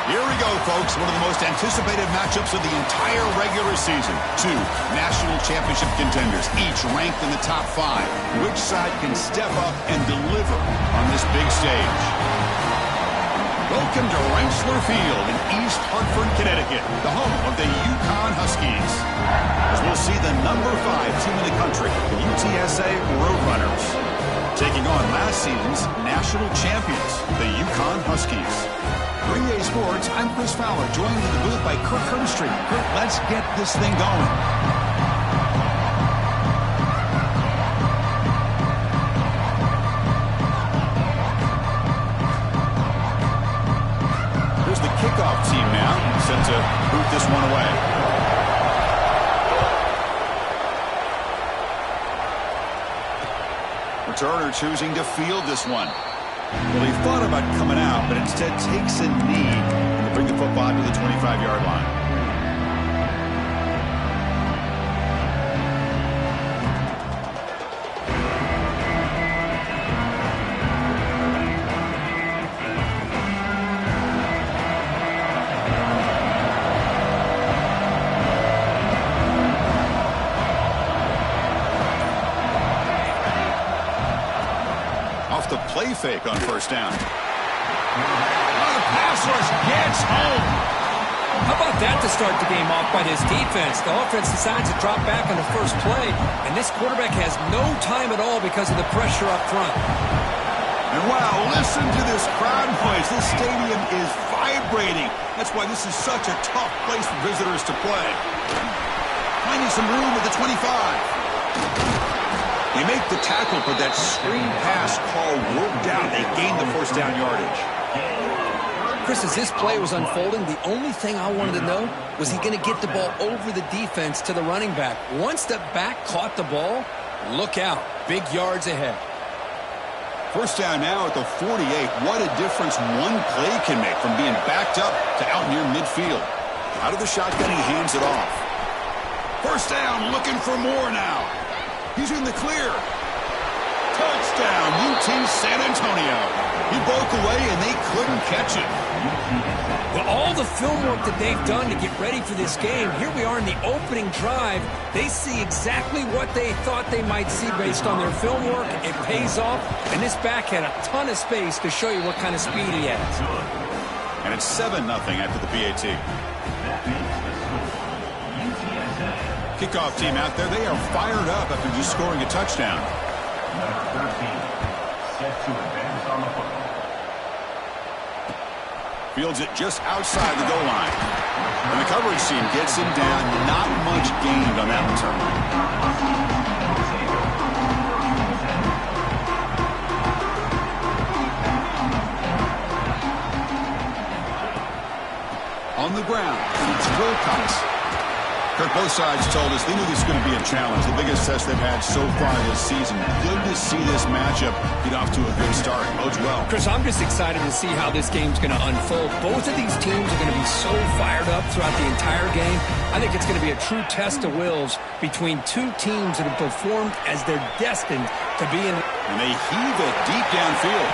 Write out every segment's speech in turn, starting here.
Here we go, folks. One of the most anticipated matchups of the entire regular season. Two national championship contenders, each ranked in the top 5. Which side can step up and deliver on this big stage? Welcome to Rensselaer Field in East Hartford, Connecticut, the home of the UConn Huskies. As we'll see the number 5 team in the country, the UTSA Roadrunners, taking on last season's national champions, the UConn Huskies. For EA Sports, I'm Chris Fowler, joined in the booth by Kirk Herbstreit. Kirk, let's get this thing going. Here's the kickoff team now, set to boot this one away. Returner choosing to field this one. Well, he thought about coming out, but instead takes a knee to bring the football to the 25-yard line. Off the play fake on first down. The pass rush gets home. How about that to start the game off by this defense? The offense decides to drop back on the first play, and this quarterback has no time at all because of the pressure up front. And wow, listen to this crowd noise. This stadium is vibrating. That's why this is such a tough place for visitors to play. Finding some room at the 25. They make the tackle, but that screen pass call worked out. They gained the first down yardage. Chris, as this play was unfolding, the only thing I wanted to know was he going to get the ball over the defense to the running back. Once the back caught the ball, look out. Big yards ahead. First down now at the 48. What a difference one play can make from being backed up to out near midfield. Out of the shotgun, he hands it off. First down, looking for more now. He's in the clear. Touchdown, UT San Antonio. He broke away, and they couldn't catch him. Well, all the film work that they've done to get ready for this game, here we are in the opening drive. They see exactly what they thought they might see based on their film work. It pays off, and this back had a ton of space to show you what kind of speed he has. And it's 7-0 after the PAT. Kickoff team out there, they are fired up after just scoring a touchdown. Number 13, set to advance on the football. Fields it just outside the goal line. And the coverage team gets him down. Not much gained on that return. On the ground, it's Wilcox. Kirk, both sides told us they knew this was going to be a challenge, the biggest test they've had so far this season. Good to see this matchup get off to a good start. Bodes well. Chris, I'm just excited to see how this game's going to unfold. Both of these teams are going to be so fired up throughout the entire game. I think it's going to be a true test of wills between two teams that have performed as they're destined to be in. And they heave it deep downfield.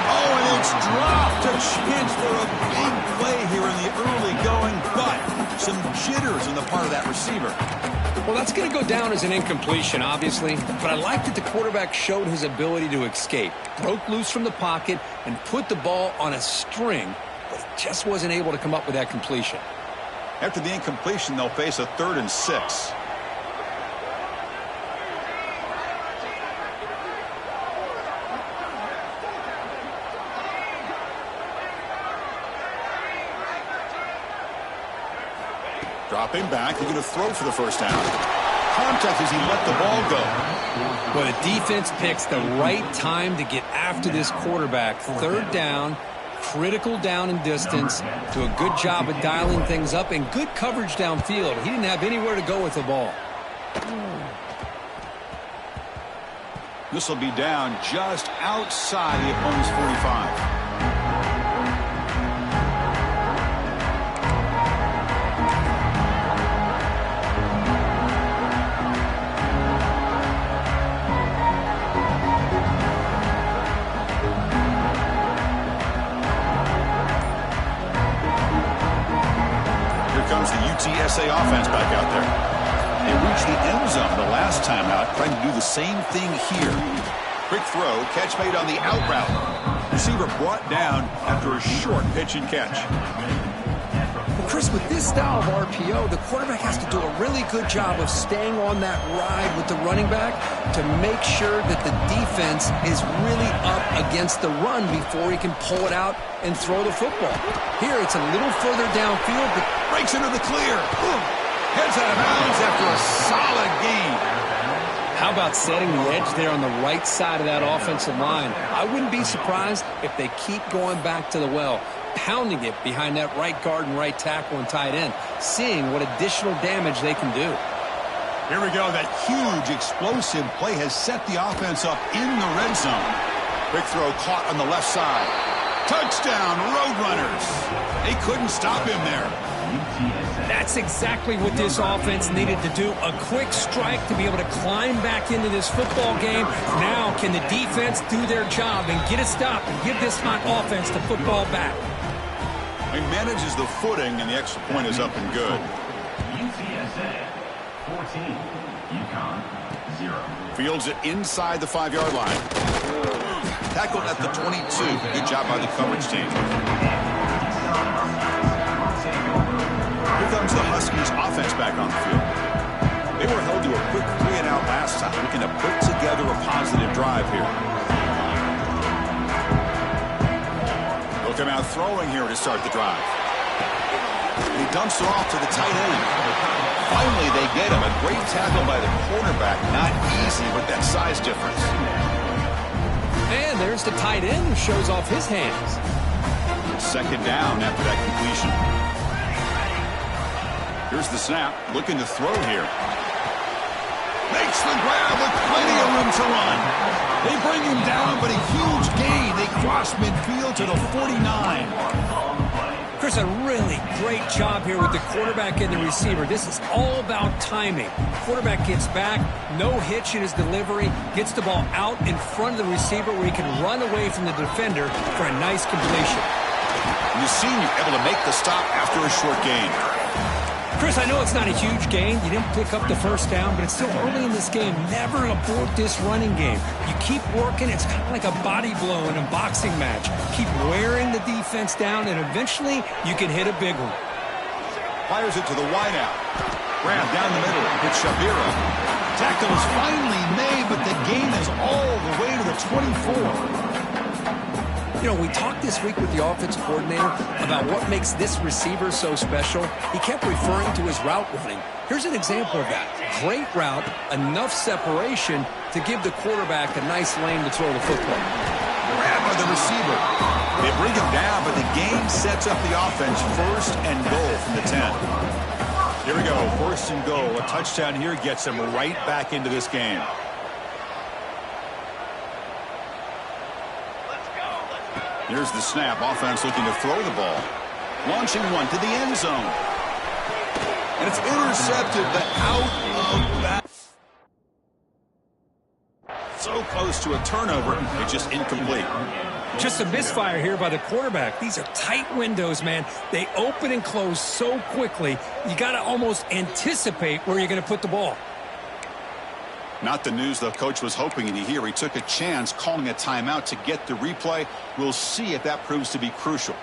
Oh, and it's dropped. A chance for a big play here in the early going, but some jitters on the part of that receiver. Well, that's going to go down as an incompletion, obviously, but I like that the quarterback showed his ability to escape, broke loose from the pocket, and put the ball on a string, but he just wasn't able to come up with that completion. After the incompletion, they'll face a 3rd and 6. Dropping back, he's going to throw for the first down. Contact as he let the ball go. Well, the defense picks the right time to get after this quarterback. 3rd down, critical down and distance. Do a good job of dialing things up and good coverage downfield. He didn't have anywhere to go with the ball. This will be down just outside the opponent's 45. UTSA offense back out there. They reached the end zone the last time out, trying to do the same thing here. Quick throw, catch made on the out route. Receiver brought down after a short pitch and catch. Well, Chris, with this style of RPO, the quarterback has to do a really good job of staying on that ride with the running back to make sure that the defense is really up against the run before he can pull it out and throw the football. Here, it's a little further downfield, but Breaks into the clear. Heads out of bounds after a solid gain. how about setting the edge there on the right side of that offensive line? I wouldn't be surprised if they keep going back to the well, pounding it behind that right guard and right tackle and tight end, seeing what additional damage they can do. Here we go. That huge explosive play has set the offense up in the red zone. Quick throw caught on the left side. Touchdown, Roadrunners. They couldn't stop him there. That's exactly what this offense needed to do. A quick strike to be able to climb back into this football game. Now can the defense do their job and get a stop and give this hot offense the football back? He manages the footing, and the extra point is up and good. UTSA 14, UConn 0. Fields it inside the 5-yard line. Tackled at the 22. Good job by the coverage team. Here comes the Huskies offense back on the field. They were held to a quick 3-and-out last time, looking to put together a positive drive here. They'll come out throwing here to start the drive. He dumps it off to the tight end. Finally, they get him. A great tackle by the quarterback. Not easy with that size difference. And there's the tight end who shows off his hands. Second down after that completion. Here's the snap. Looking to throw here. Makes the grab with plenty of room to run. They bring him down, but a huge gain. They cross midfield to the 49. Chris, a really great job here with the quarterback and the receiver. This is all about timing. Quarterback gets back, no hitch in his delivery, gets the ball out in front of the receiver where he can run away from the defender for a nice completion. And the senior able to make the stop after a short gain. Chris, I know it's not a huge gain. You didn't pick up the first down, but it's still early in this game. Never abort this running game. You keep working. It's kind of like a body blow in a boxing match. Keep wearing the defense down, and eventually you can hit a big one. Fires it to the wideout. Grab down the middle. It's Shabira. Tackle is finally made, but the gain is all the way to the 24. You know, we talked this week with the offensive coordinator about what makes this receiver so special. He kept referring to his route running. Here's an example of that. Great route, enough separation to give the quarterback a nice lane to throw the football. Grab by the receiver. They bring him down, but the gain sets up the offense. First and goal from the 10. Here we go, first and goal. A touchdown here gets him right back into this game. Here's the snap. Offense looking to throw the ball. Launching one to the end zone. And it's intercepted, but out of bounds. So close to a turnover, it's just incomplete. Just a misfire here by the quarterback. These are tight windows, man. They open and close so quickly, you got to almost anticipate where you're going to put the ball. Not the news the coach was hoping to hear. He took a chance calling a timeout to get the replay. We'll see if that proves to be crucial.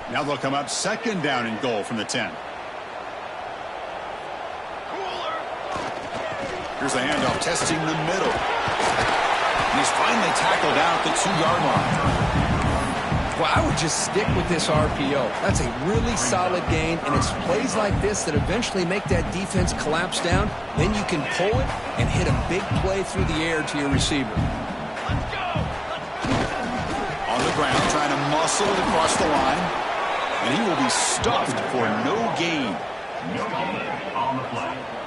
Now they'll come up second down and goal from the 10. Here's the handoff, testing the middle. And he's finally tackled out at the 2-yard line. Well, I would just stick with this RPO. That's a really solid gain, and it's plays like this that eventually make that defense collapse down. Then you can pull it and hit a big play through the air to your receiver. On the ground, trying to muscle it across the line. And he will be stuffed for no gain.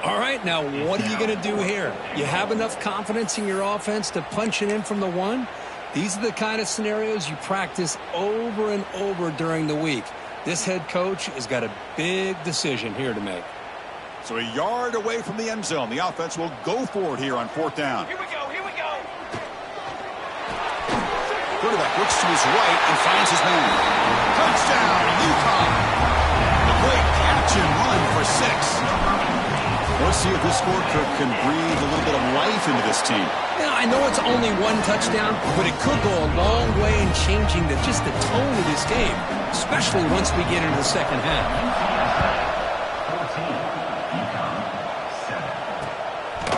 All right, now what are you going to do here? You have enough confidence in your offense to punch it in from the 1? These are the kind of scenarios you practice over and over during the week. This head coach has got a big decision here to make. So a yard away from the end zone. The offense will go for it here on 4th down. Here we go, here we go. Quarterback looks to his right and finds his man. Touchdown, UConn. A great catch and run for number 6. Let's see if this score can breathe a little bit of life into this team. Yeah, I know it's only one touchdown, but it could go a long way in changing just the tone of this game, especially once we get into the second half. 14, UConn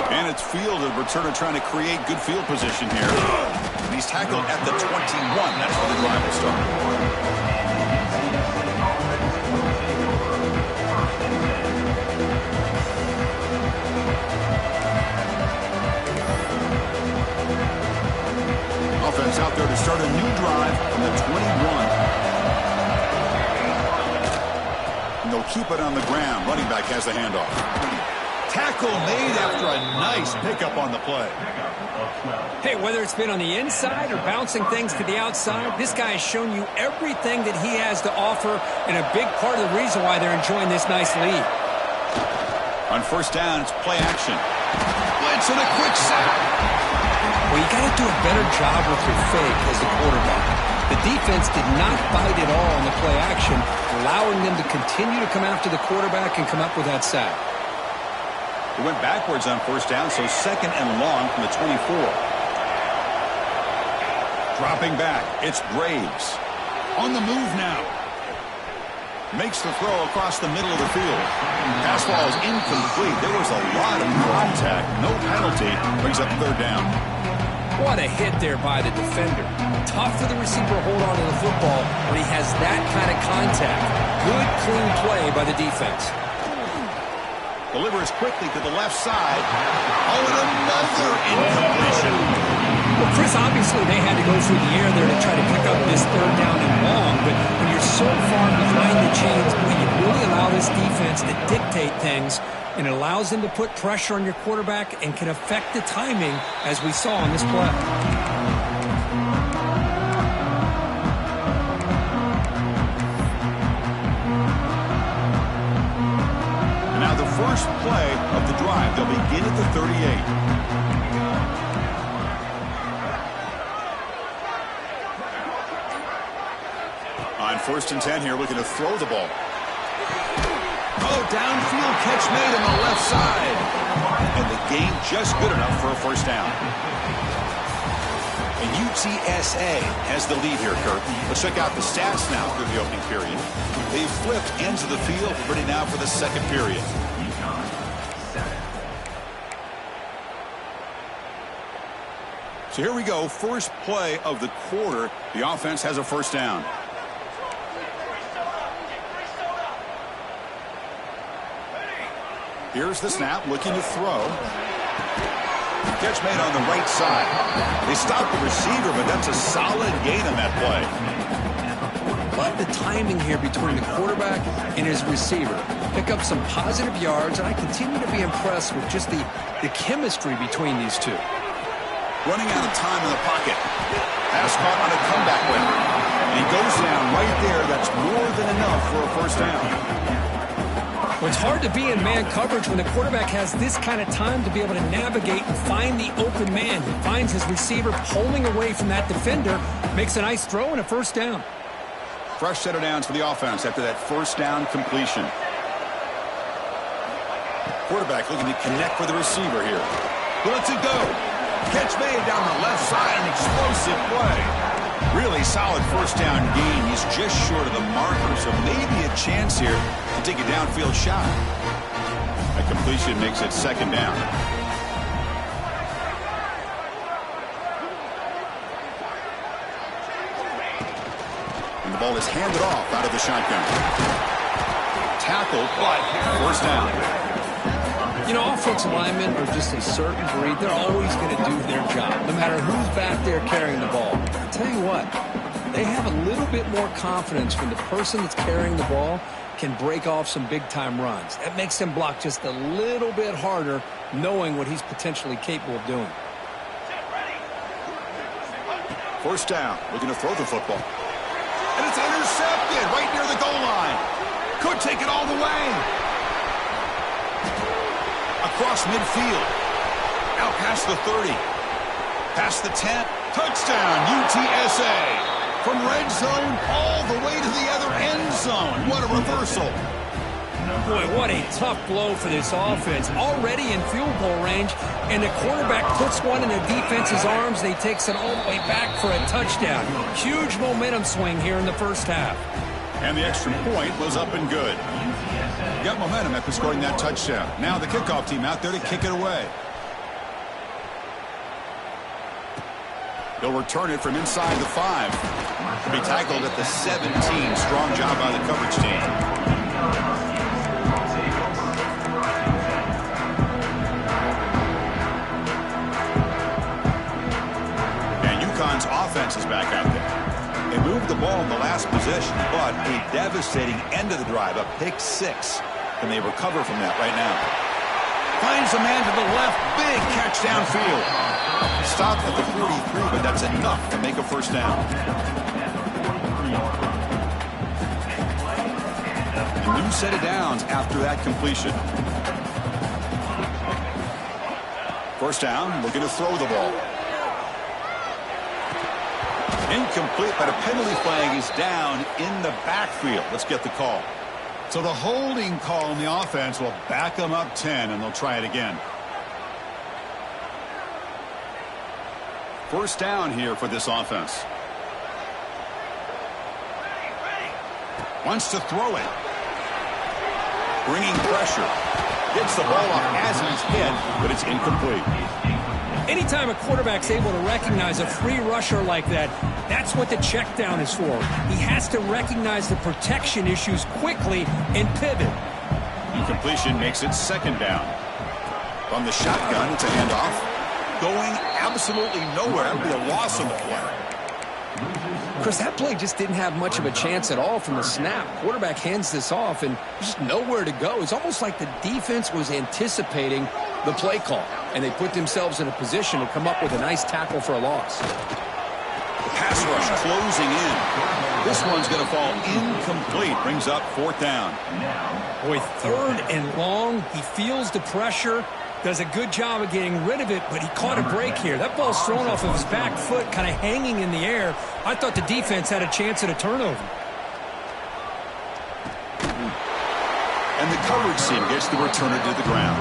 7. And it's fielded. Returner trying to create good field position here. And he's tackled at the 21. That's where the drive will start. Offense out there to start a new drive from the 21. And they'll keep it on the ground. Running back has the handoff. Tackle made after a nice pickup on the play. Hey, whether it's been on the inside or bouncing things to the outside, this guy has shown you everything that he has to offer, and a big part of the reason why they're enjoying this nice lead. On first down, it's play action. Blitz and a quick sack. Well, you got to do a better job with your fake as the quarterback. The defense did not bite at all on the play action, allowing them to continue to come after the quarterback and come up with that sack. He went backwards on first down, so second and long from the 24. Dropping back, it's Braves. On the move now. Makes the throw across the middle of the field. Pass ball is incomplete. There was a lot of contact. No penalty. Brings up third down. What a hit there by the defender. Tough for the receiver to hold on to the football when he has that kind of contact. Good, clean play by the defense. Delivers quickly to the left side. Oh, and another incompletion. Well, Chris, obviously they had to go through the air there to try to pick up this third down and long, but when you're so far behind the chains, you really allow this defense to dictate things, and it allows them to put pressure on your quarterback and can affect the timing, as we saw on this play. And now the first play of the drive. They'll begin at the 38. On first and 10 here, looking to throw the ball. Oh, downfield catch made on the left side. And the game just good enough for a first down. And UTSA has the lead here, Kurt. Let's check out the stats now through the opening period. They've flipped ends of the field, ready now for the second period. UConn 7. So here we go, first play of the quarter. The offense has a first down. Here's the snap, looking to throw. Catch made on the right side. They stopped the receiver, but that's a solid gain on that play. Love the timing here between the quarterback and his receiver. Pick up some positive yards, and I continue to be impressed with just the chemistry between these two. Running out of time in the pocket. Pass caught on a comeback win. And he goes down right there. That's more than enough for a first down. Well, it's hard to be in man coverage when the quarterback has this kind of time to be able to navigate and find the open man. He finds his receiver pulling away from that defender, makes a nice throw and a first down. Fresh set of downs for the offense after that first down completion. Quarterback looking to connect with the receiver here. Lets it go. Catch made down the left side, an explosive play. Really solid first down gain. He's just short of the marker, so maybe a chance here to take a downfield shot. A completion makes it second down. And the ball is handed off out of the shotgun. Tackled, but first down. You know, offensive linemen are just a certain breed. They're always going to do their job, no matter who's back there carrying the ball. I'll tell you what, they have a little bit more confidence when the person that's carrying the ball can break off some big-time runs. That makes them block just a little bit harder, knowing what he's potentially capable of doing. First down, looking to throw the football. And it's intercepted right near the goal line. Could take it all the way. Across midfield. Out past the 30. Past the 10. Touchdown, UTSA. From red zone all the way to the other end zone. What a reversal. Boy, what a tough blow for this offense. Already in field goal range, and the quarterback puts one in the defense's arms, and he takes it all the way back for a touchdown. Huge momentum swing here in the first half. And the extra point was up and good. Got momentum after scoring that touchdown. Now the kickoff team out there to kick it away. He'll return it from inside the 5. He'll be tackled at the 17. Strong job by the coverage team. And UConn's offense is back out there. They moved the ball in the last possession, but a devastating end of the drive, a pick 6. Can they recover from that right now? Finds a man to the left. Big catch downfield. Stopped at the 43, but that's enough to make a first down. A new set of downs after that completion. First down, looking to throw the ball. Incomplete, but a penalty flag is down in the backfield. Let's get the call. So the holding call on the offense will back them up 10, and they'll try it again. First down here for this offense. Wants to throw it. Bringing pressure. Gets the ball off as he's hit, but it's incomplete. Anytime a quarterback's able to recognize a free rusher like that, that's what the check down is for. He has to recognize the protection issues quickly and pivot. Incompletion makes it second down. From the shotgun, it's a handoff. Going absolutely nowhere. That would be a loss on the play. Chris, that play just didn't have much of a chance at all from the snap. Quarterback hands this off, and there's just nowhere to go. It's almost like the defense was anticipating the play call, and they put themselves in a position to come up with a nice tackle for a loss. The pass rush closing in. This one's going to fall incomplete. Brings up fourth down. Boy, third and long. He feels the pressure. Does a good job of getting rid of it, but he caught a break here. That ball's thrown off of his back foot, kind of hanging in the air. I thought the defense had a chance at a turnover. And the coverage team gets the returner to the ground.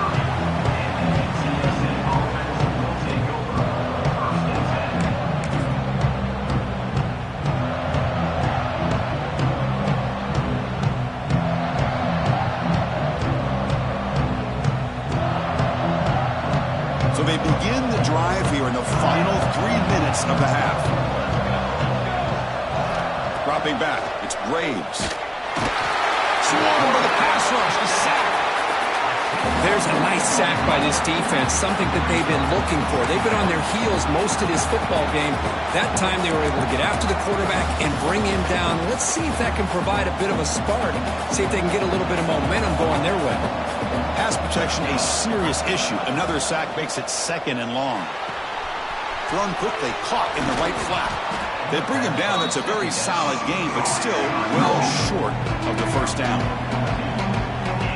So they begin the drive here in the final 3 minutes of the half. Dropping back, it's Graves. Swung by the pass rush, a sack. There's a nice sack by this defense, something that they've been looking for. They've been on their heels most of this football game. That time they were able to get after the quarterback and bring him down. Let's see if that can provide a bit of a spark. See if they can get a little bit of momentum going their way. Pass protection, a serious issue. Another sack makes it second and long. Thrown quickly, caught in the right flat. They bring him down. That's a very solid game, but still well short of the first down.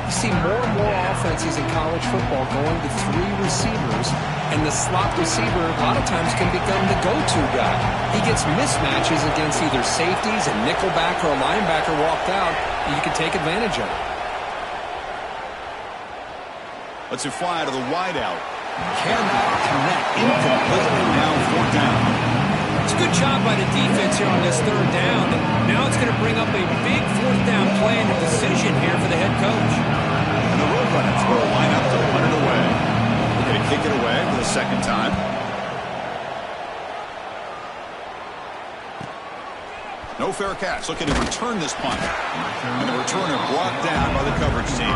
You see more and more offenses in college football going to 3 receivers, and the slot receiver a lot of times can become the go-to guy. He gets mismatches against either safeties, a nickelback, or a linebacker walked out, and you can take advantage of it. Let's it fly to the wideout. Cannot connect. Incompletely. Now fourth down. It's a good job by the defense here on this third down. Now it's going to bring up a big fourth down play and a decision here for the head coach. And the Roadrunners will line up to punt it away. They're going to kick it away for the second time. No fair catch. Looking to return this punt. And the returner brought down by the coverage team.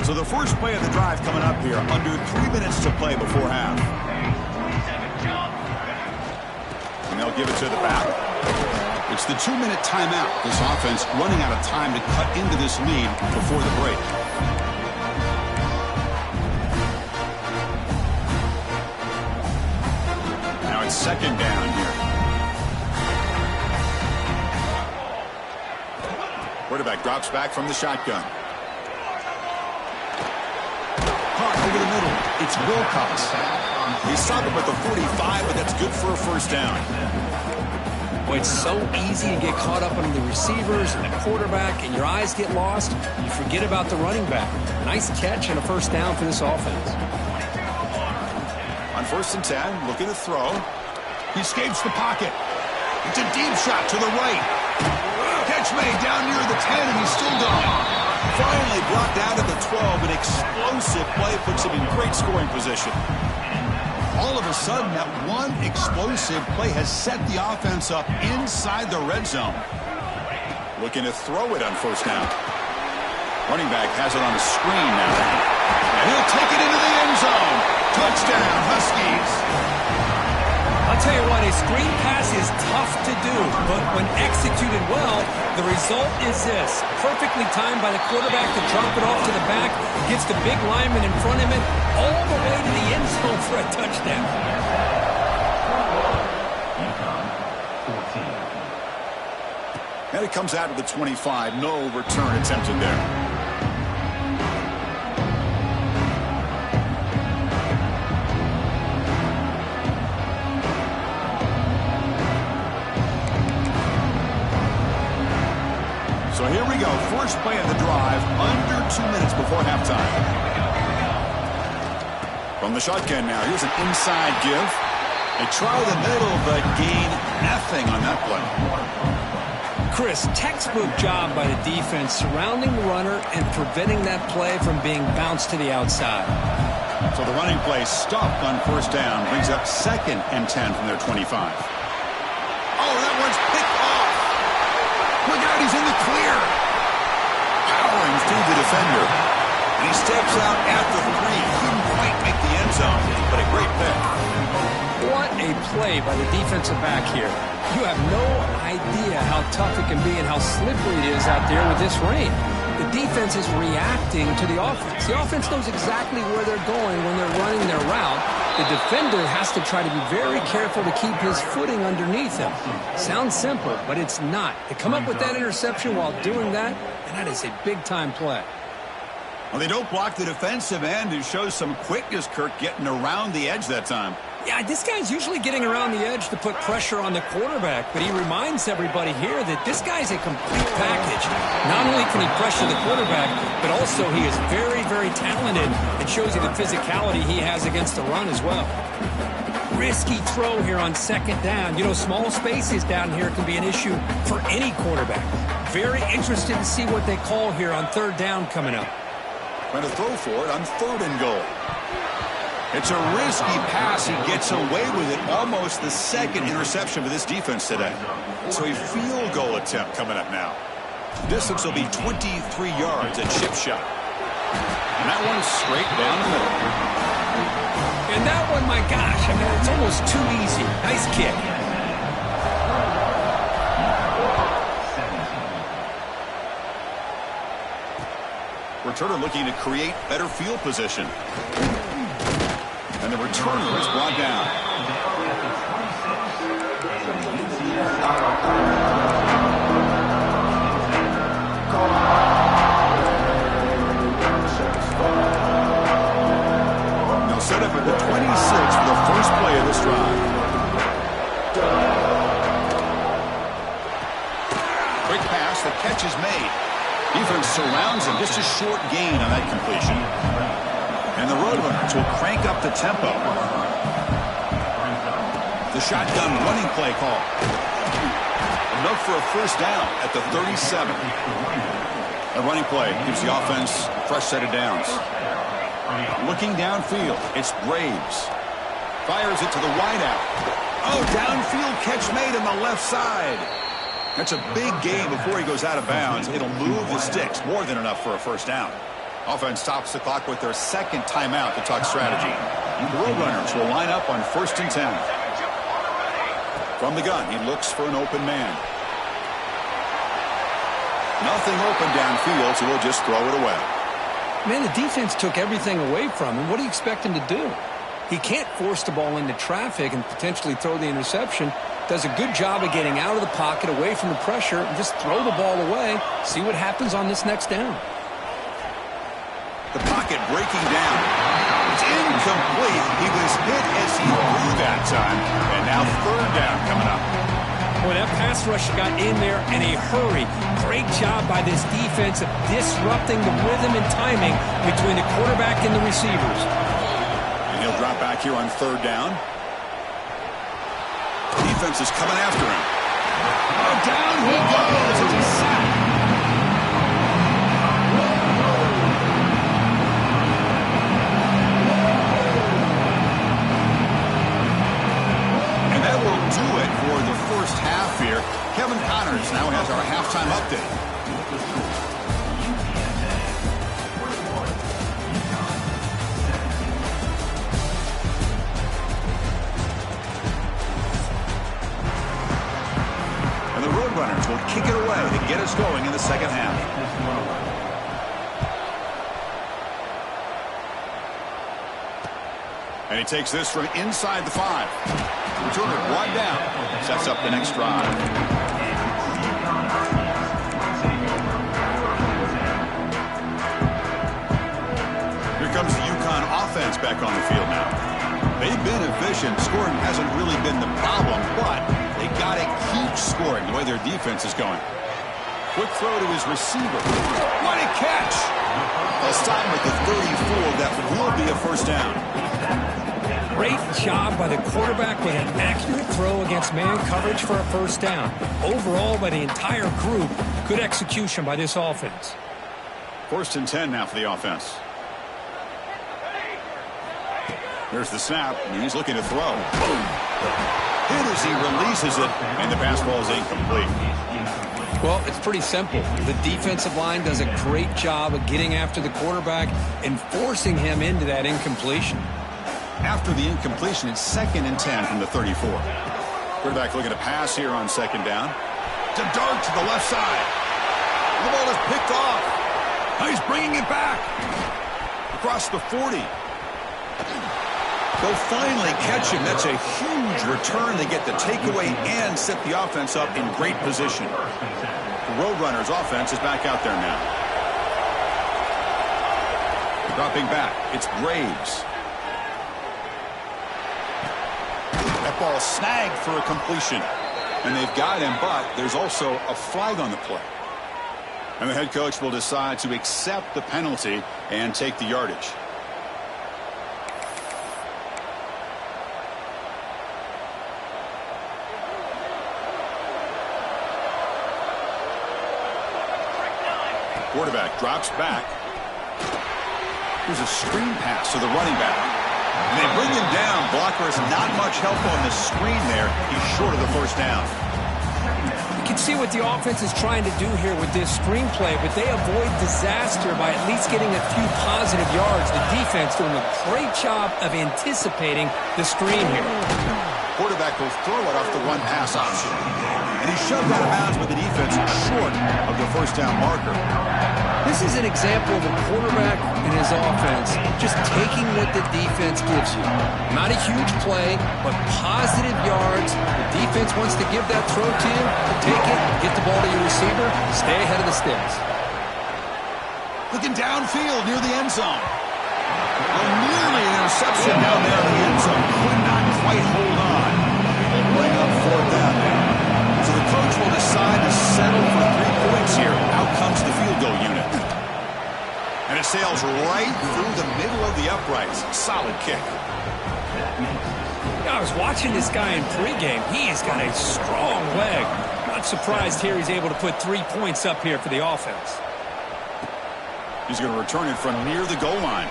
So the first play of the drive coming up here, under 3 minutes to play before half. And they'll give it to the back. It's the 2-minute timeout. This offense running out of time to cut into this lead before the break. Now it's second down here. Quarterback drops back from the shotgun. Over the middle. It's Wilcox. He stopped him at the 45, but that's good for a first down. Boy, it's so easy to get caught up on the receivers and the quarterback, and your eyes get lost. You forget about the running back. Nice catch and a first down for this offense. On 1st and 10, looking to throw. He escapes the pocket. It's a deep shot to the right. Catch made down near the 10, and he's still gone. Finally brought down at the 12. An explosive play puts him in great scoring position. All of a sudden, that one explosive play has set the offense up inside the red zone. Looking to throw it on 1st down. Running back has it on a screen now. And he'll take it into the end zone. Touchdown, Huskies. I'll tell you what, a screen pass is tough to do, but when executed well, the result is this. Perfectly timed by the quarterback to drop it off to the back, gets the big lineman in front of him, all the way to the end zone for a touchdown. UConn, 14. And it comes out of the 25. No return attempted there. So here we go. First play of the drive, under 2 minutes before halftime. From the shotgun now, here's an inside give. They try the middle, but gain nothing on that play. Chris, textbook job by the defense surrounding the runner and preventing that play from being bounced to the outside. So the running play stopped on 1st down, brings up 2nd and 10 from their 25. Oh, that one's picked off. Look out, he's in the clear. Powering through the defender. And he steps out at the 3. Couldn't quite make the end zone, but a great pick. What a play by the defensive back here. You have no idea how tough it can be and how slippery it is out there with this rain. The defense is reacting to the offense. The offense knows exactly where they're going when they're running their route. The defender has to try to be very careful to keep his footing underneath him. Sounds simple, but it's not. To come up with that interception while doing that, and that is a big-time play. Well, they don't block the defensive end, who shows some quickness, Kirk, getting around the edge that time. Yeah, this guy's usually getting around the edge to put pressure on the quarterback, but he reminds everybody here that this guy's a complete package. Not only can he pressure the quarterback, but also he is very, very talented and shows you the physicality he has against the run as well. Risky throw here on 2nd down. You know, small spaces down here can be an issue for any quarterback. Very interested to see what they call here on 3rd down coming up. Trying to throw for it on 3rd and goal. It's a risky pass. He gets away with it. Almost the 2nd interception for this defense today. So a field goal attempt coming up now. Distance will be 23 yards at chip shot. And that one's straight down the middle. And that one, my gosh, I mean, it's almost too easy. Nice kick. Returner looking to create better field position. And the returner is brought down. Now set up at the 26 for the first play of this drive. Quick pass, the catch is made. Defense surrounds him, just a short gain on that completion. And the Roadrunners will crank up the tempo. The shotgun running play call. Enough for a first down at the 37. A running play gives the offense a fresh set of downs. Looking downfield, it's Braves. Fires it to the wideout. Oh, downfield catch made on the left side. That's a big gain before he goes out of bounds. It'll move the sticks, more than enough for a first down. Offense tops the clock with their 2nd timeout to talk strategy. The Roadrunners will line up on 1st and 10. From the gun, he looks for an open man. Nothing open downfield, so he'll just throw it away. Man, the defense took everything away from him. What do you expect him to do? He can't force the ball into traffic and potentially throw the interception. Does a good job of getting out of the pocket, away from the pressure, and just throw the ball away. See what happens on this next down. The pocket breaking down. It's incomplete. He was hit as he threw that time. And now third down coming up. Boy, that pass rush got in there in a hurry. Great job by this defense of disrupting the rhythm and timing between the quarterback and the receivers. And he'll drop back here on third down. Defense is coming after him. Oh, down he goes. It's a sack. And that will do it for the first half here. Kevin Connors now has our halftime update. Runners will kick it away to get us going in the second half. And he takes this from inside the 5. Return it one down. Sets up the next drive. Here comes the UConn offense back on the field now. They've been efficient. Scoring hasn't really been the problem, but they got to keep scoring the way their defense is going. Quick throw to his receiver. What a catch! They'll stop him at the 34. That will be a first down. Great job by the quarterback with an accurate throw against man coverage for a first down. Overall, by the entire group, good execution by this offense. First and 10 now for the offense. There's the snap, and he's looking to throw. Boom! Hit as he releases it, and the pass ball is incomplete. Well, it's pretty simple. The defensive line does a great job of getting after the quarterback and forcing him into that incompletion. After the incompletion, it's second and 10 from the 34. Quarterback looking to pass here on second down. To dart to the left side. The ball is picked off. Now he's bringing it back. Across the 40. They'll finally catch him. That's a huge return. They get the takeaway and set the offense up in great position. The Roadrunners offense is back out there now. Dropping back, it's Graves. That ball snagged for a completion. And they've got him, but there's also a flag on the play. And the head coach will decide to accept the penalty and take the yardage. Quarterback drops back. Here's a screen pass to the running back. And they bring him down. Blocker has not much help on the screen there. He's short of the first down. You can see what the offense is trying to do here with this screenplay, but they avoid disaster by at least getting a few positive yards. The defense doing a great job of anticipating the screen here. Quarterback will throw it off the run pass option. And he's shoved out of bounds with the defense short of the first down marker. This is an example of a quarterback and his offense just taking what the defense gives you. Not a huge play, but positive yards. The defense wants to give that throw to you. Take it, get the ball to your receiver, stay ahead of the sticks. Looking downfield near the end zone. Well, nearly an interception down there in the end zone. Could not quite hold on. They'll bring up fourth down now. So the coach will decide to settle for 3 points here. Out comes the field goal unit. And it sails right through the middle of the uprights. Solid kick. I was watching this guy in pregame. He's got a strong leg. Not surprised here he's able to put 3 points up here for the offense. He's going to return it from near the goal line.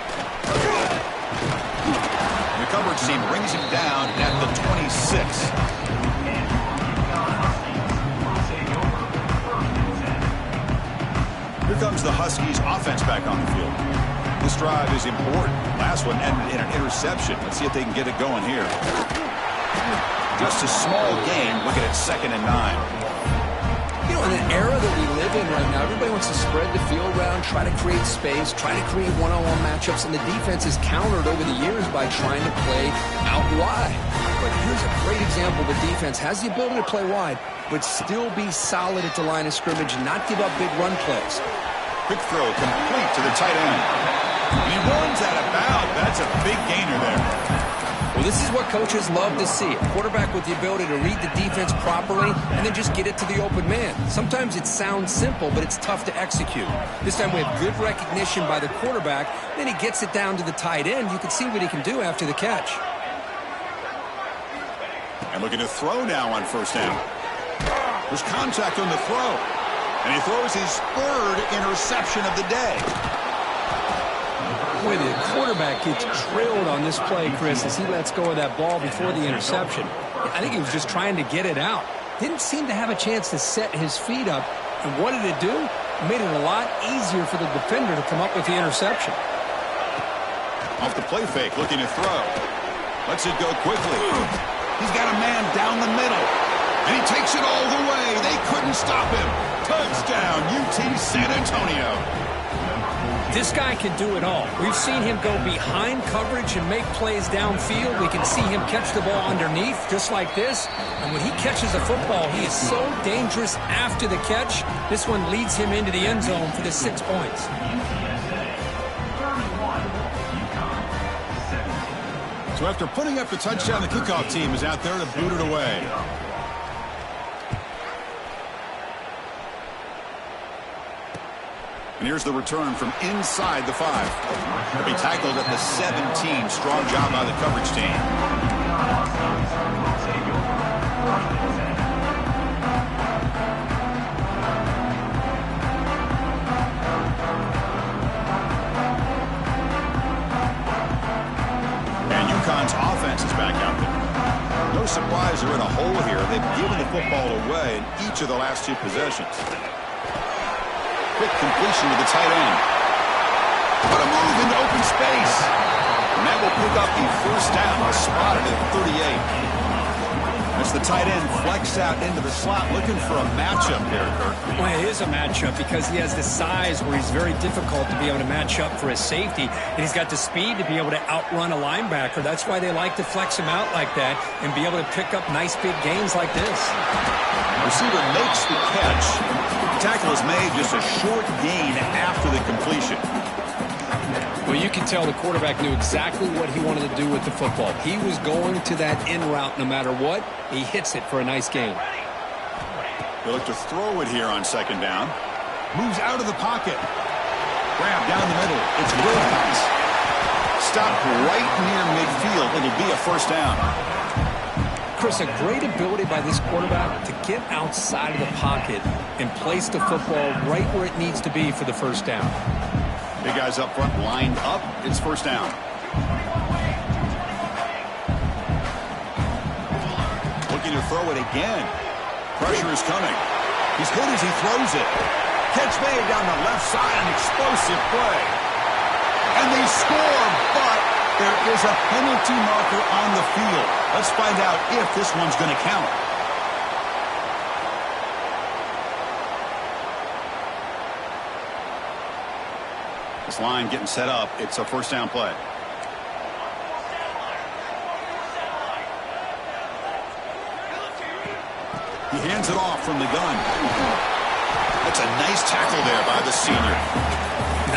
The coverage team brings him down at the 26. Here comes the Huskies offense back on the field. This drive is important. Last one ended in an interception. Let's see if they can get it going here. Just a small game. Look at it, 2nd and 9. You know, in an era that we live in right now, everybody wants to spread the field around, try to create space, try to create one-on-one matchups, and the defense is countered over the years by trying to play out wide. But here's a great example. The defense has the ability to play wide, but still be solid at the line of scrimmage and not give up big run plays. Quick throw complete to the tight end. And he runs out of bounds. That's a big gainer there. Well, this is what coaches love to see. A quarterback with the ability to read the defense properly and then just get it to the open man. Sometimes it sounds simple, but it's tough to execute. This time we have good recognition by the quarterback. Then he gets it down to the tight end. You can see what he can do after the catch. And looking to throw now on first down. There's contact on the throw. And he throws his third interception of the day. Boy, the quarterback gets drilled on this play, Chris, as he lets go of that ball before the interception. I think he was just trying to get it out. Didn't seem to have a chance to set his feet up. And what did it do? It made it a lot easier for the defender to come up with the interception. Off the play fake, looking to throw. Lets it go quickly. He's got a man down the middle. And he takes it all the way. They couldn't stop him. Touchdown, UT San Antonio. This guy can do it all. We've seen him go behind coverage and make plays downfield. We can see him catch the ball underneath, just like this. And when he catches a football, he is so dangerous after the catch. This one leads him into the end zone for the 6 points. So after putting up the touchdown, the kickoff team is out there to boot it away. And here's the return from inside the 5. He'll be tackled at the 17. Strong job by the coverage team. And UConn's offense is back out there. No surprise they're in a hole here. They've given the football away in each of the last 2 possessions. Quick completion to the tight end. What a move into open space. And that will pick up the first down. Spotted at 38. As the tight end flex out into the slot, looking for a matchup here, Kirk. Well, it is a matchup because he has the size where he's very difficult to be able to match up for his safety. And he's got the speed to be able to outrun a linebacker. That's why they like to flex him out like that and be able to pick up nice big gains like this. Receiver makes the catch. The tackle is made, just a short gain after the completion. Well, you can tell the quarterback knew exactly what he wanted to do with the football. He was going to that in route no matter what. He hits it for a nice gain. They look to throw it here on second down. Moves out of the pocket. Grab down the middle. It's Wilcox. Stopped right near midfield. It'll be a first down. Chris, a great ability by this quarterback to get outside of the pocket and place the football right where it needs to be for the first down. Big guys up front lined up. It's first down. Looking to throw it again. Pressure is coming. He's hit as he throws it. Catch made down the left side. An explosive play. And they score, but there is a penalty marker on the field. Let's find out if this one's going to count. This line getting set up. It's a first down play. He hands it off from the gun. That's a nice tackle there by the senior.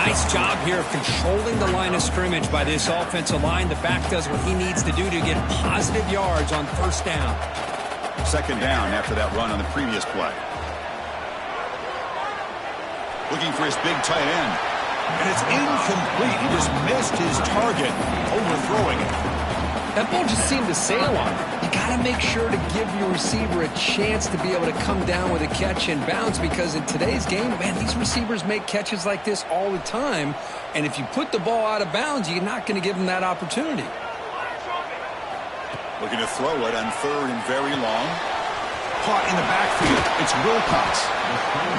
Nice job here of controlling the line of scrimmage by this offensive line. The back does what he needs to do to get positive yards on first down. Second down after that run on the previous play. Looking for his big tight end. And it's incomplete. He just missed his target, overthrowing it. That ball just seemed to sail on. You got to make sure to give your receiver a chance to be able to come down with a catch and bounce, because in today's game, man, these receivers make catches like this all the time. And if you put the ball out of bounds, you're not going to give them that opportunity. Looking to throw it on third and very long. Caught in the backfield. It's Wilcox.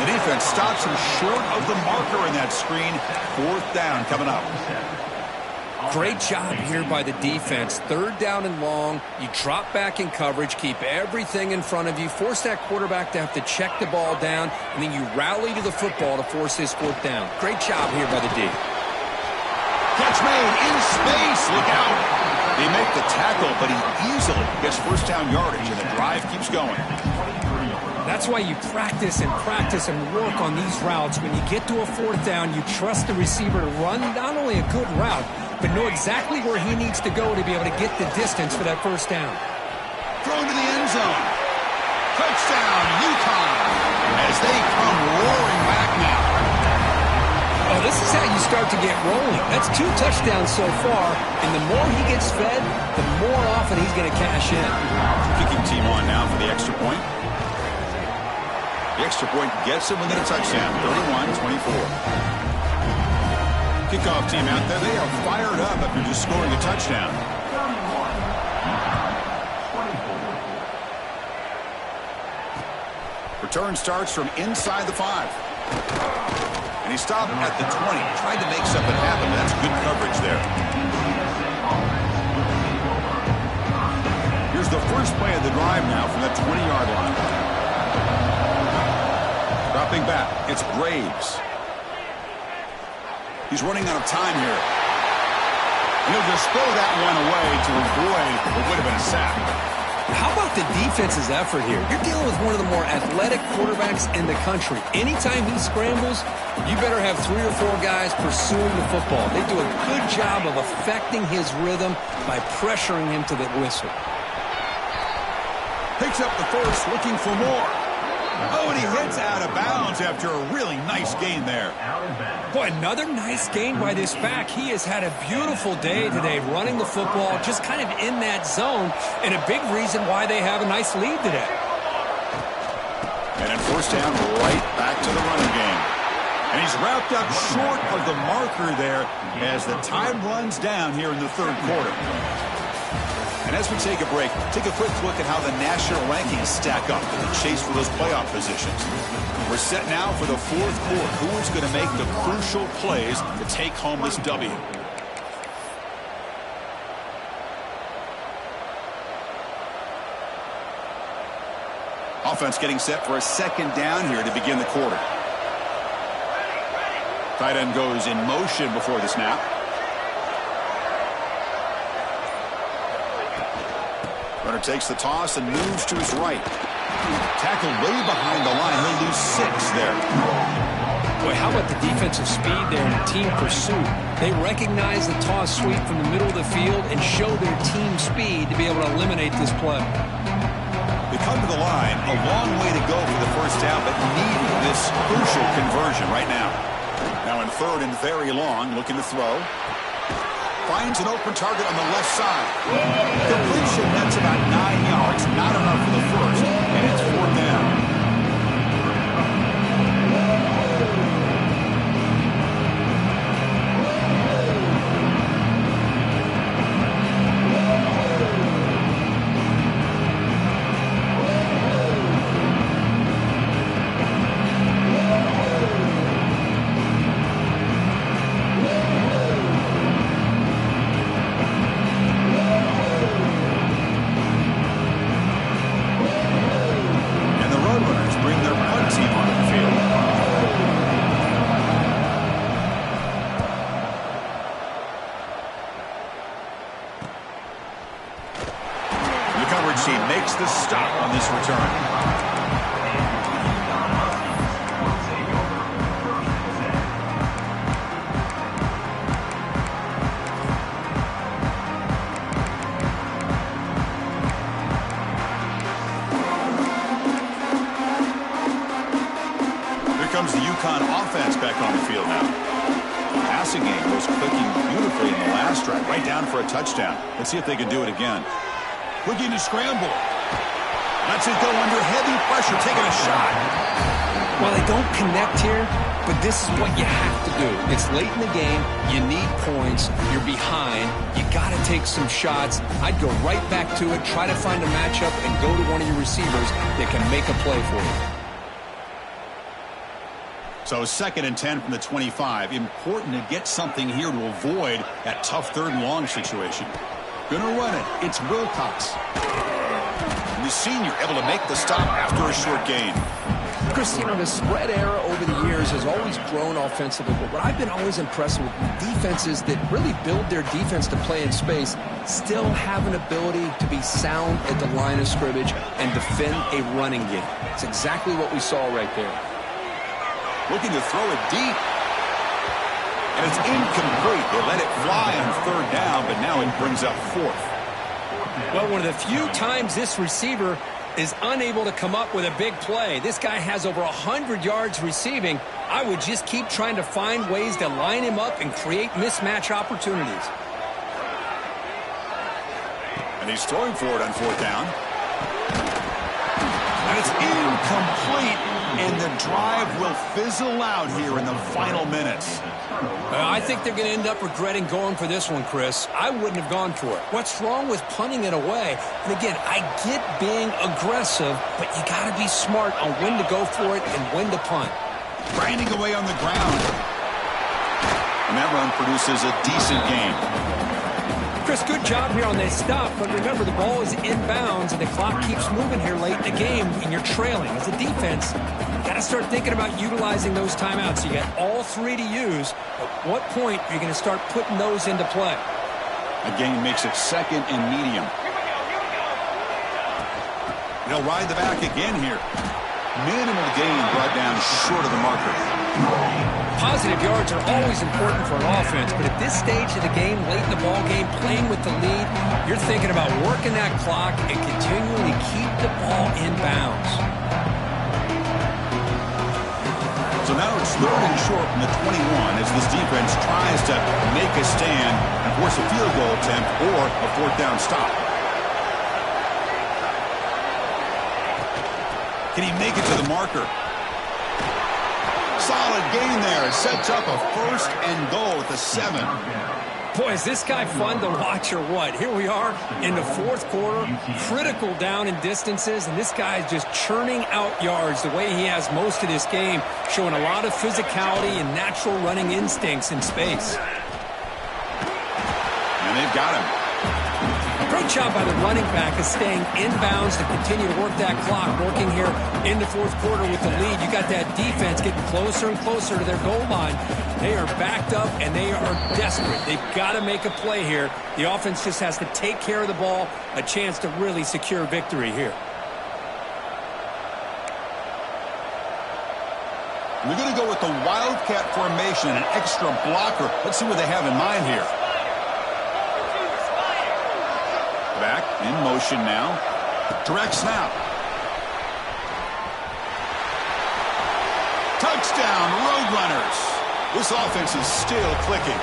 The defense stops him short of the marker in that screen. Fourth down coming up. Great job here by the defense. Third down and long. You drop back in coverage, keep everything in front of you, force that quarterback to have to check the ball down, and then you rally to the football to force this fourth down. Great job here by the D. Catch made in space. Look out. They make the tackle, but he easily gets first down yardage, and the drive keeps going. That's why you practice and work on these routes. When you get to a fourth down, you trust the receiver to run not only a good route, but know exactly where he needs to go to be able to get the distance for that first down. Thrown to the end zone. Touchdown, UConn, as they come roaring back now. Oh, this is how you start to get rolling. That's 2 touchdowns so far, and the more he gets fed, the more often he's going to cash in. Kicking team on now for the extra point. The extra point gets him within a touchdown, 31-24. Kickoff team out there, they are fired up after just scoring a touchdown. Return starts from inside the 5. And he stopped at the 20. Tried to make something happen. That's good coverage there. Here's the first play of the drive now from the 20-yard line. Dropping back, it's Graves. He's running out of time here. He'll just throw that one away to avoid what would have been a sack. How about the defense's effort here? You're dealing with one of the more athletic quarterbacks in the country. Anytime he scrambles, you better have 3 or 4 guys pursuing the football. They do a good job of affecting his rhythm by pressuring him to the whistle. Picks up the first, looking for more. Oh, and he hits out of bounds after a really nice gain there. Boy, another nice gain by this back. He has had a beautiful day today running the football, just kind of in that zone, and a big reason why they have a nice lead today. And in first down, right back to the running game. And he's wrapped up short of the marker there as the time runs down here in the third quarter. And as we take a break, take a quick look at how the national rankings stack up in the chase for those playoff positions. We're set now for the fourth quarter. Who is going to make the crucial plays to take home this W? Offense getting set for a second down here to begin the quarter. Tight end goes in motion before the snap. Runner takes the toss and moves to his right. Tackled way behind the line. He'll lose 6 there. Boy, how about the defensive speed there and team pursuit? They recognize the toss sweep from the middle of the field and show their team speed to be able to eliminate this play. They come to the line. A long way to go for the first down, but needing this crucial conversion right now. Now in third and very long, looking to throw. Finds an open target on the left side. Completion, that's about 9 yards. Not enough for the first, and it's 4th down. Makes the stop on this return. Here comes the UConn offense back on the field now. The passing game was clicking beautifully in the last drive, right down for a touchdown. Let's see if they can do it again. Looking to scramble. Lets it go under heavy pressure, taking a shot. Well, they don't connect here, but this is what you have to do. It's late in the game. You need points. You're behind. You got to take some shots. I'd go right back to it, try to find a matchup, and go to one of your receivers that can make a play for you. So 2nd and 10 from the 25. Important to get something here to avoid that tough 3rd and long situation. Gonna run it. It's Wilcox. And the senior able to make the stop after a short gain. Chris, you know, the spread era over the years has always grown offensively, but what I've been always impressed with defenses that really build their defense to play in space still have an ability to be sound at the line of scrimmage and defend a running game. It's exactly what we saw right there. Looking to throw it deep. And it's incomplete. They let it fly on third down, but now it brings up fourth. Well, one of the few times this receiver is unable to come up with a big play. This guy has over 100 yards receiving. I would just keep trying to find ways to line him up and create mismatch opportunities. And he's throwing for it on fourth down. And it's incomplete. And the drive will fizzle out here in the final minutes. I think they're going to end up regretting going for this one, Chris. I wouldn't have gone for it. What's wrong with punting it away? And again, I get being aggressive, but you got to be smart on when to go for it and when to punt. Grinding away on the ground. And that run produces a decent gain. Chris, good job here on this stop, but remember the ball is inbounds and the clock keeps moving here late in the game and you're trailing. As a defense, you got to start thinking about utilizing those timeouts. You got all three to use. At what point are you going to start putting those into play? Again, makes it second and medium. They'll ride the back again here. Minimal gain brought down short of the marker. Positive yards are always important for an offense, but at this stage of the game, late in the ball game, playing with the lead, you're thinking about working that clock and continually keep the ball in bounds. So now it's third and short from the 21 as this defense tries to make a stand and force a field goal attempt or a fourth down stop. Can he make it to the marker? Solid gain there. It sets up a first and goal at the 7. Boy, is this guy fun to watch or what? Here we are in the fourth quarter, critical down in distances, and this guy is just churning out yards the way he has most of this game, showing a lot of physicality and natural running instincts in space. And they've got him. Great job by the running back of staying inbounds to continue to work that clock, working here in the fourth quarter with the lead. You got that defense getting closer and closer to their goal line. They are backed up, and they are desperate. They've got to make a play here. The offense just has to take care of the ball, a chance to really secure victory here. We're going to go with the Wildcat formation, an extra blocker. Let's see what they have in mind here. Back in motion now. Direct snap. Touchdown, Roadrunners. This offense is still clicking.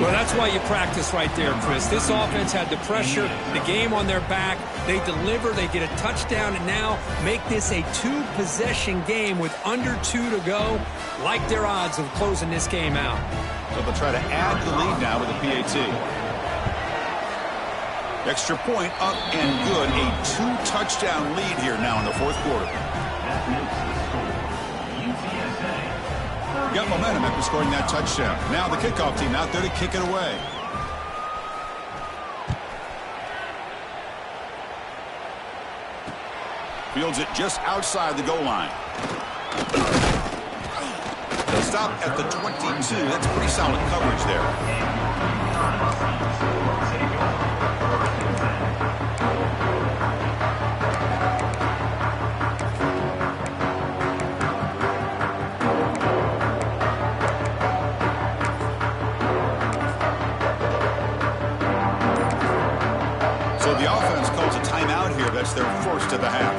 Well, that's why you practice right there, Chris. This offense had the pressure, the game on their back. They deliver, they get a touchdown, and now make this a two-possession game with under 2 to go. Like their odds of closing this game out. So they'll try to add the lead now with a PAT. Extra point up and good. A 2-touchdown lead here now in the fourth quarter. Got momentum after scoring that touchdown. Now the kickoff team out there to kick it away. Fields it just outside the goal line. They'll stop at the 22. That's pretty solid coverage there. So the offense calls a timeout here. That's their first of the half.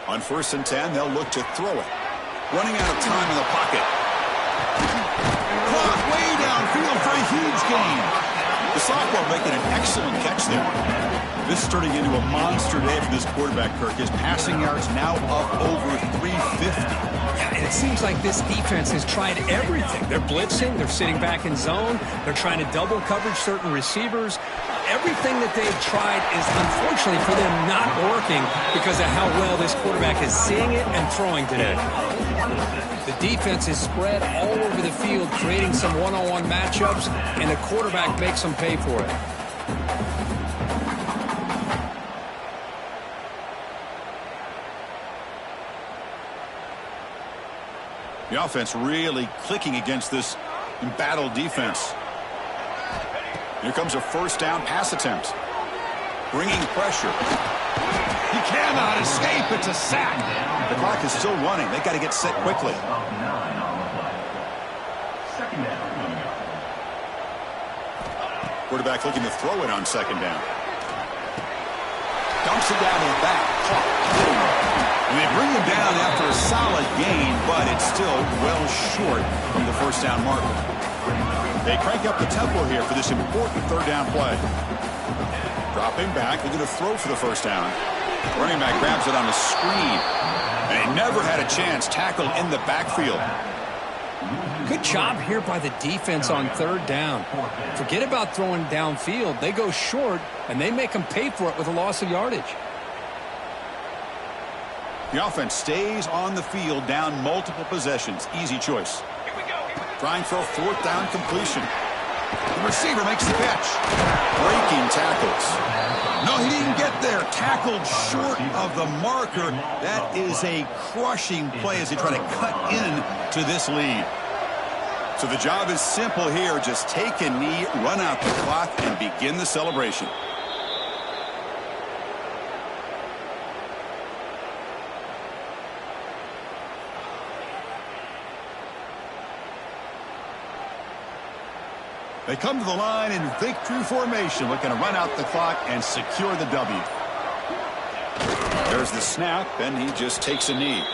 On 1st and 10, they'll look to throw it. Running out of time in the pocket. Caught way downfield for a huge gain. The sophomore making an excellent catch there. This is turning into a monster day for this quarterback, Kirk. His passing yards now up over 350. Yeah, and it seems like this defense has tried everything. They're blitzing. They're sitting back in zone. They're trying to double coverage certain receivers. Everything that they've tried is, unfortunately for them, not working because of how well this quarterback is seeing it and throwing today. The defense is spread all over the field, creating some one-on-one matchups, and the quarterback makes them pay for it. The offense really clicking against this embattled defense. Here comes a first down pass attempt. Bringing pressure. He cannot escape. It's a sack. The clock is still running. They've got to get set quickly. Quarterback looking to throw it on second down. Dumps it down his back. And they bring him down after a solid gain, but it's still well short from the first down marker. They crank up the tempo here for this important third down play. Dropping back, looking to throw for the first down. Running back grabs it on a screen. And he never had a chance tackled in the backfield. Good job here by the defense on third down. Forget about throwing downfield. They go short, and they make them pay for it with a loss of yardage. The offense stays on the field down multiple possessions. Easy choice. Trying for a fourth down completion. The receiver makes the catch. Breaking tackles. No, he didn't get there. Tackled short of the marker. That is a crushing play as they try to cut in to this lead. So the job is simple here. Just take a knee, run out the clock, and begin the celebration. They come to the line in victory formation, looking to run out the clock and secure the W. There's the snap, and he just takes a knee.